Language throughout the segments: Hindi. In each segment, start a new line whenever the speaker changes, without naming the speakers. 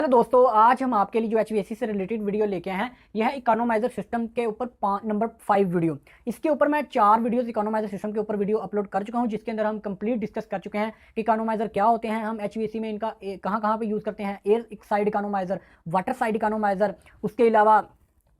तो दोस्तों आज हम आपके लिए जो HVAC से रिलेटेड वीडियो लेके आए हैं, यह है इकोनोमाइजर सिस्टम के ऊपर नंबर 5 वीडियो। इसके ऊपर मैं 4 वीडियोस इकोनोमाइजर सिस्टम के ऊपर वीडियो अपलोड कर चुका हूं, जिसके अंदर हम कंप्लीट डिस्कस कर चुके हैं कि इकोनोमाइजर क्या होते हैं, हम HVAC में इनका कहां पे यूज़ करते हैं, air side economiser, water side economiser, उसके अलावा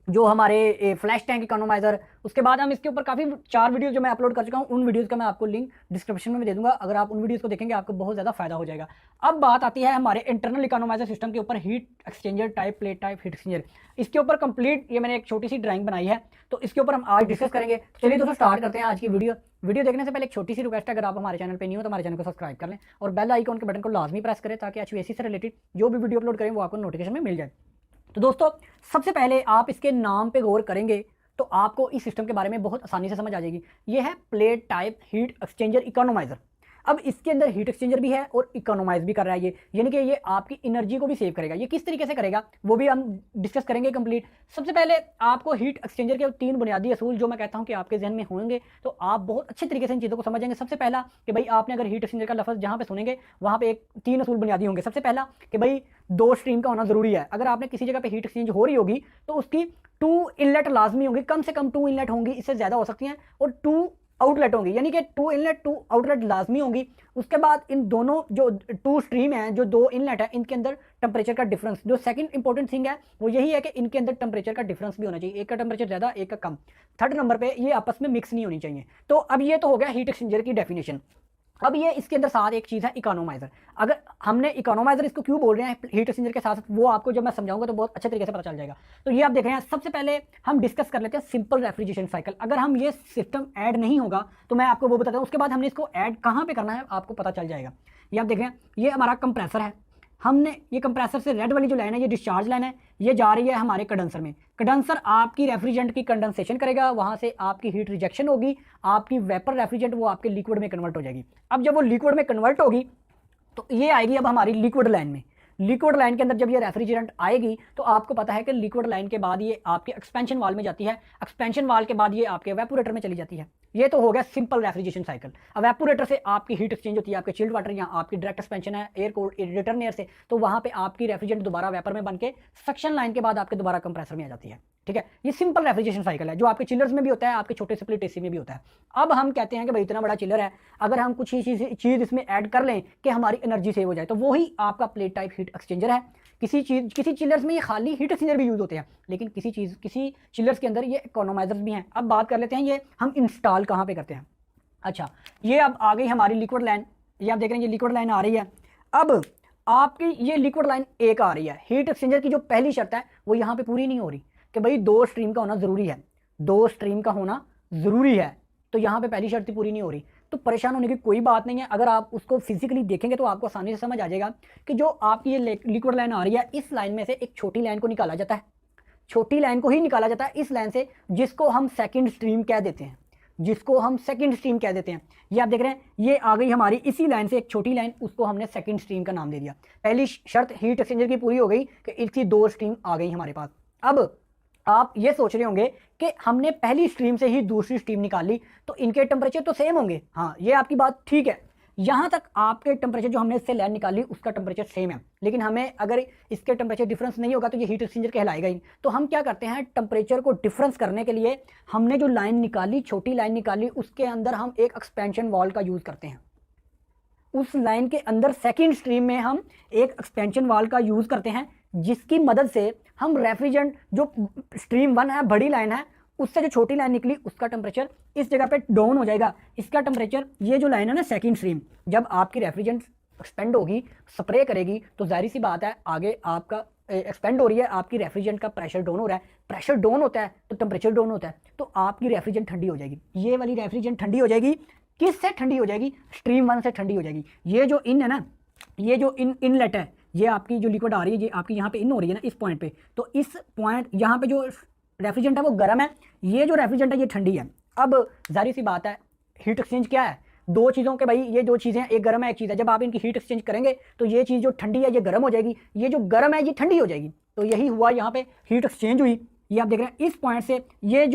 जो हमारे फ्लैश टैंक इकोनोमाइजर। उसके बाद हम इसके ऊपर काफ़ी 4 वीडियो जो मैं अपलोड कर चुका हूं, उन वीडियोस का मैं आपको लिंक डिस्क्रिप्शन में दे दूंगा। अगर आप उन वीडियोस को देखेंगे आपको बहुत ज़्यादा फायदा हो जाएगा। अब बात आती है हमारे इंटरनल इकोनोमाइजर सिस्टम के ऊपर, heat exchanger type, plate type heat exchanger. इसके ऊपर कंप्लीट ये मैंने एक छोटी सी ड्राइंग बनाई है, तो इसके ऊपर हम आज डिस्कस करेंगे। चलिए दोस्तों स्टार्ट करते हैं आज की वीडियो देखने से पहले एक छोटी सी रिक्वेस्ट है, अगर आप हमारे चैनल पे नहीं हो तो हमारे चैनल को सब्सक्राइब कर लें और बेल आइकॉन के बटन को लाजमी प्रेस करें, ताकि HVAC से रिलेटेड जो भी वीडियो अपलोड करें वो आपको नोटिफिकेशन में मिल जाए। तो दोस्तों सबसे पहले आप इसके नाम पे गौर करेंगे तो आपको इस सिस्टम के बारे में बहुत आसानी से समझ आ जाएगी। ये है plate type heat exchanger economiser. अब इसके अंदर हीट एक्सचेंजर भी है और इकोनोमाइज भी कर रहा है ये, यानी कि ये आपकी एनर्जी को भी सेव करेगा। ये किस तरीके से करेगा वो भी हम डिस्कस करेंगे कंप्लीट। सबसे पहले आपको हीट एक्सचेंजर के 3 बुनियादी असूल जो मैं कहता हूं कि आपके जहन में होंगे, तो आप बहुत अच्छे तरीके से इन चीज़ों को समझ जाएंगे। सबसे पहला कि भाई आपने अगर हीट एक्सचेंजर का लफ्ज़ जहां पे सुनेंगे वहां पे 3 असूल बुनियादी होंगे। सबसे पहला कि भाई 2 स्ट्रीम का होना जरूरी है। अगर आपने किसी जगह पे हीट एक्सचेंज हो रही होगी तो उसकी 2 इनलेट लाजमी होंगी, कम से कम 2 इनलेट होंगी, इससे ज़्यादा हो सकती हैं, और 2 आउटलेट होंगी, यानी कि 2 इनलेट 2 आउटलेट लाजमी होंगी। उसके बाद इन दोनों जो 2 स्ट्रीम हैं, जो 2 इनलेट है, इनके अंदर टेम्परेचर का डिफरेंस, जो सेकंड इंपॉर्टेंट थिंग है वो यही है कि इनके अंदर टेम्परेचर का डिफरेंस भी होना चाहिए। एक का टेम्परेचर ज़्यादा, एक का कम। थर्ड नंबर पे ये आपस में मिक्स नहीं होनी चाहिए। तो अब ये तो हो गया हीट एक्सचेंजर की डेफिनेशन। अब ये इसके अंदर साथ एक चीज़ है इकोनोमाइजर। अगर हमने इकोनोमाइजर इसको क्यों बोल रहे हैं हीट एक्सचेंजर के साथ, वो आपको जब मैं समझाऊंगा तो बहुत अच्छे तरीके से पता चल जाएगा। तो ये आप देख रहे हैं, सबसे पहले हम डिस्कस कर लेते हैं सिंपल रेफ्रिजरेशन साइकिल। अगर हम ये सिस्टम ऐड नहीं होगा तो मैं आपको वो बताता हूँ, उसके बाद हमने इसको ऐड कहाँ पे करना है आपको पता चल जाएगा। ये आप देख रहे हैं, ये हमारा कंप्रेसर है। हमने ये कंप्रेसर से रेड वाली जो लाइन है ये डिस्चार्ज लाइन है, ये जा रही है हमारे कंडेंसर में। कंडेंसर आपकी रेफ्रिजरेंट की कंडेंसेशन करेगा, वहां से आपकी हीट रिजेक्शन होगी, आपकी वेपर रेफ्रिजरेंट वो आपके लिक्विड में कन्वर्ट हो जाएगी। अब जब वो लिक्विड में कन्वर्ट होगी तो ये आएगी अब हमारी लिक्विड लाइन में। लिक्विड लाइन के अंदर जब ये रेफ्रिजरेंट आएगी तो आपको पता है कि लिक्विड लाइन के बाद ये आपके एक्सपेंशन वाल में जाती है, एक्सपेंशन वाल के बाद ये आपके एवेपोरेटर में चली जाती है। ये तो हो गया सिंपल रेफ्रिजरेशन साइकिल। एवेपोरेटर से आपकी हीट एक्सचेंज होती है आपके चिल्ड वाटर, या आपकी डायरेक्ट एक्सपेंशन है एयर कोल्ड रिटर्न एयर से, तो वहां पे आपकी रेफ्रिजरेंट दोबारा वेपर में बनके सक्शन लाइन के बाद आपके दोबारा कंप्रेसर में आ जाती है। ठीक है, ये सिंपल रेफ्रिजरेशन साइकिल है जो आपके चिलर्स में भी होता है, आपके छोटे स्प्लिट एसी में भी होता है। अब हम कहते हैं कि भाई इतना बड़ा चिलर है, अगर हम कुछ ही चीज़ इसमें ऐड कर लें कि हमारी एनर्जी सेव हो जाए, तो वही आपका प्लेट टाइप हीट एक्सचेंजर है। किसी चिलर्स में ये खाली हीट एक्सचेंजर भी यूज होते हैं, लेकिन किसी चिलर्स के अंदर ये इकोनोमाइजर्स भी हैं। अब बात कर लेते हैं ये हम इंस्टॉल कहाँ पे करते हैं। अच्छा, ये अब आ गई हमारी लिक्विड लाइन। ये आप देख रहे हैं, ये लिक्विड लाइन आ रही है। अब आपकी ये लिक्विड लाइन एक आ रही है। हीट एक्सचेंजर की जो पहली शर्त है वो यहाँ पे पूरी नहीं हो रही कि भाई 2 स्ट्रीम का होना जरूरी है, 2 स्ट्रीम का होना जरूरी है, तो यहाँ पे पहली शर्त पूरी नहीं हो रही। तो परेशान होने की कोई बात नहीं है, अगर आप उसको फिजिकली देखेंगे तो आपको आसानी से समझ आ जाएगा कि जो आपकी ये लिक्विड लाइन आ रही है, इस लाइन में से एक छोटी लाइन को निकाला जाता है। छोटी लाइन को ही निकाला जाता है इस लाइन से, जिसको हम सेकंड स्ट्रीम कह देते हैं, जिसको हम सेकंड स्ट्रीम कह देते हैं। ये आप देख रहे हैं, ये आ गई हमारी इसी लाइन से एक छोटी लाइन, उसको हमने सेकंड स्ट्रीम का नाम दे दिया। पहली शर्त हीट एक्सचेंजर की पूरी हो गई कि इसकी 2 स्ट्रीम आ गई हमारे पास। अब आप ये सोच रहे होंगे कि हमने पहली स्ट्रीम से ही दूसरी स्ट्रीम निकाली तो इनके टेम्परेचर तो सेम होंगे। हाँ, ये आपकी बात ठीक है, यहाँ तक आपके टेम्परेचर जो हमने इससे लाइन निकाली उसका टेम्परेचर सेम है, लेकिन हमें अगर इसके टेम्परेचर डिफरेंस नहीं होगा तो ये हीट एक्सचेंजर कहलाएगा ही। तो हम क्या करते हैं, टेम्परेचर को डिफरेंस करने के लिए हमने जो लाइन निकाली, छोटी लाइन निकाली, उसके अंदर हम एक एक्सपेंशन वॉल का यूज़ करते हैं। उस लाइन के अंदर सेकेंड स्ट्रीम में हम एक एक्सपेंशन वाल का यूज़ करते हैं, जिसकी मदद से हम रेफ्रिजरेंट जो स्ट्रीम 1 है, बड़ी लाइन है, उससे जो छोटी लाइन निकली उसका टेम्परेचर इस जगह पे डाउन हो जाएगा। इसका टेम्परेचर, ये जो लाइन है ना सेकंड स्ट्रीम, जब आपकी रेफ्रिजरेंट एक्सपेंड होगी, स्प्रे करेगी, तो जाहिर सी बात है आगे आपका एक्सपेंड हो रही है, आपकी रेफ्रिजरेंट का प्रेशर डाउन हो रहा है। प्रेशर डाउन होता है तो टेम्परेचर डाउन होता है, तो आपकी रेफ्रिजरेंट ठंडी हो जाएगी। ये वाली रेफ्रिजरेंट ठंडी हो जाएगी, किससे ठंडी हो जाएगी, स्ट्रीम 1 से ठंडी हो जाएगी। ये जो इन है ना, ये जो इनलेट है, ये आपकी जो लिक्विड आ रही है, ये आपकी यहाँ पे इन हो रही है ना इस पॉइंट पे, तो इस पॉइंट यहाँ पे जो रेफ्रिजरेंट है वो गर्म है, ये जो रेफ्रिजरेंट है ये ठंडी है। अब जाहिर सी बात है, हीट एक्सचेंज क्या है, 2 चीज़ों के भाई, ये 2 चीज़ें, एक गर्म है एक चीज़ है। जब आप इनकी हीट एक्सचेंज करेंगे तो ये चीज़ जो ठंडी है ये गर्म हो जाएगी, ये जो गर्म है ये ठंडी हो जाएगी। तो यही हुआ, यहाँ पे हीट एक्सचेंज हुई। ये आप देख रहे हैं, इस पॉइंट से ये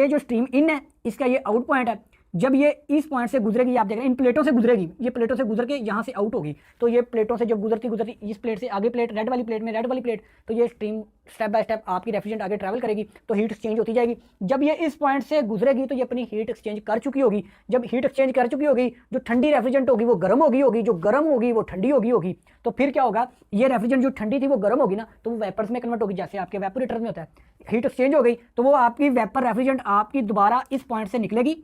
जो स्ट्रीम इन है इसका ये आउट पॉइंट है, जब ये इस पॉइंट से गुजरेगी, आप देख रहे हैं इन प्लेटों से गुजरेगी, ये प्लेटों से गुजर के यहाँ से आउट होगी, तो ये प्लेटों से जब गुजरती गुजरती इस प्लेट से आगे प्लेट, रेड वाली प्लेट में रेड वाली प्लेट, तो ये स्ट्रीम स्टेप बाय स्टेप आपकी रेफ्रिजरेंट आगे ट्रैवल करेगी, तो हीट एक्सचेंज होती जाएगी। जब ये इस पॉइंट से गुजरेगी तो ये अपनी हीट एक्सचेंज कर चुकी होगी। जब हीट एक्सचेंज कर चुकी होगी, जो ठंडी रेफ्रिजरेंट होगी वो गर्म होगी, जो गर्म होगी वो ठंडी होगी, तो फिर क्या होगा, ये रेफ्रिजरेंट जो ठंडी थी वो गर्म होगी ना, तो वो वेपर्स में कन्वर्ट होगी, जैसे आपके वेपोरेटर में होता है। हीट एक्सचेंज हो गई तो वो आपकी वेपर रेफ्रिजरेंट आपकी दोबारा इस पॉइंट से निकलेगी,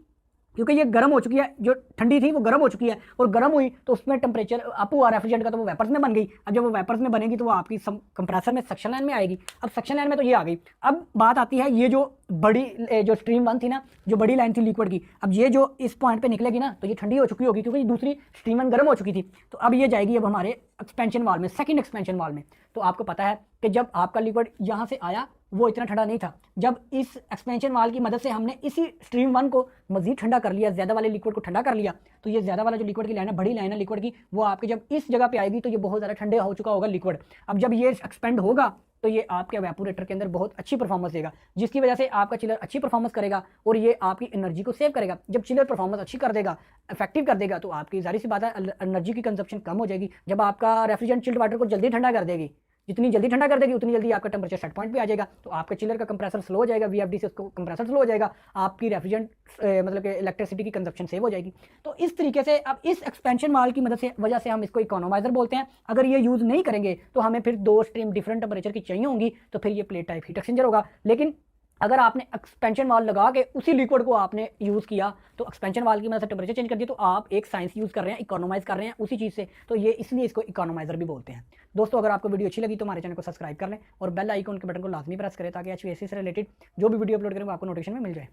क्योंकि ये गर्म हो चुकी है, जो ठंडी थी वो गर्म हो चुकी है, और गर्म हुई तो उसमें टेम्परेचर अप हुआ रेफ्रिजरेंट का, तो वो वेपर्स में बन गई। अब जब वो वेपर्स में बनेगी तो वो आपकी कंप्रेसर में सक्शन लाइन में आएगी। अब सक्शन लाइन में तो ये आ गई। अब बात आती है ये जो बड़ी जो स्ट्रीम 1 थी ना, जो बड़ी लाइन थी लिक्विड की, अब ये जो इस पॉइंट पे निकलेगी ना तो ये ठंडी हो चुकी होगी, क्योंकि दूसरी स्ट्रीम 1 गर्म हो चुकी थी। तो अब ये जाएगी अब हमारे एक्सपेंशन वाल में, सेकंड एक्सपेंशन वाल में। तो आपको पता है कि जब आपका लिक्विड यहाँ से आया वो इतना ठंडा नहीं था, जब इस एक्सपेंशन वाल की मदद से हमने इसी स्ट्रीम 1 को मजीद ठंडा कर लिया, ज़्यादा वाले लिक्विड को ठंडा कर लिया, तो ये ज़्यादा वाला जो लिक्विड की लाइन है, बड़ी लाइन है लिक्विड की, वो आपके जब इस जगह पे आएगी तो ये बहुत ज़्यादा ठंडा हो चुका होगा लिक्विड। अब जब ये एक्सपेंड होगा तो ये आपके वेपोरेटर के अंदर बहुत अच्छी परफॉर्मेंस देगा, जिसकी वजह से आपका चिलर अच्छी परफॉर्मेंस करेगा और ये आपकी एनर्जी को सेव करेगा। जब चिलर परफॉर्मेंस अच्छी कर देगा, इफेक्टिव कर देगा, तो आपकी जाहिर सी बात है एनर्जी की कंजप्शन कम हो जाएगी। जब आपका रेफ्रिजरेंट चिल्ड वाटर को जल्दी ठंडा कर देगी, जितनी जल्दी ठंडा कर देगी उतनी जल्दी आपका टेम्परेचर सेट पॉइंट पे आ जाएगा, तो आपके चिलर का कंप्रेसर स्लो हो जाएगा, वीएफडी से उसको कंप्रेसर स्लो हो जाएगा, आपकी रेफ्रिजरेंट मतलब कि इलेक्ट्रिसिटी की कंजप्शन सेव हो जाएगी। तो इस तरीके से अब इस एक्सपेंशन वाल की मदद से वजह से हम इसको इकोनोमाइजर बोलते हैं। अगर ये यूज़ नहीं करेंगे तो हमें फिर 2 स्ट्रीम डिफरेंट टेम्परेचर की चाहिए होंगी, तो फिर ये प्लेट टाइप हीट एक्सचेंजर होगा। लेकिन अगर आपने एक्सपेंशन वाल लगा के उसी लिक्विड को आपने यूज़ किया, तो एक्सपेंशन वाल की मदद से टेम्परेचर चेंज कर दिया, तो आप एक साइंस यूज़ कर रहे हैं, इकोनोमाइज कर रहे हैं उसी चीज़ से, तो ये इसलिए इसको इकोनोमाइजर भी बोलते हैं। दोस्तों, अगर आपको वीडियो अच्छी लगी तो हमारे चैनल को सब्सक्राइब कर लें और बेल आइकन के बटन को लाजमी प्रेस करें, ताकि HVAC से रिलेटेड जो भी वीडियो अपलोड करें वो आपको नोटिफिकेशन में मिल जाए।